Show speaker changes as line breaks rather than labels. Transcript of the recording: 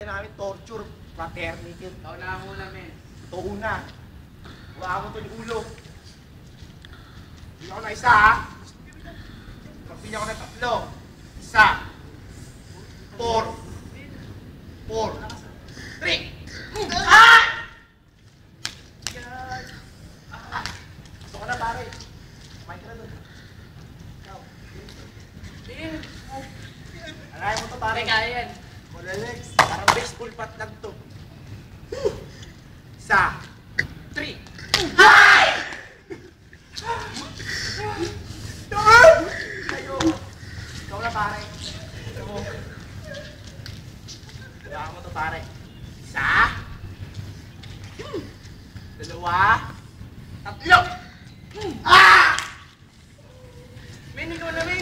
namin torture, fraternity.
Ikaw na ang una, men.
Ito una. Huwag mo ito ni ulo. Hindi ako na isa, ha? Pagpili ako ng tatlo. Isa. 4. 3. Ah! Gusto ko na, pare. Kumain ka na doon. Ikaw. Alay mo ito, pare.
Kaya yan.
Wala, Lex. Parang baseball bat lang ito. Isa. 3. Ay! Tayo. Ikaw na, pare. Ito mo. Kailangan mo ito, pare. Isa. 2. 3. Ah!
Men, ikaw na, men.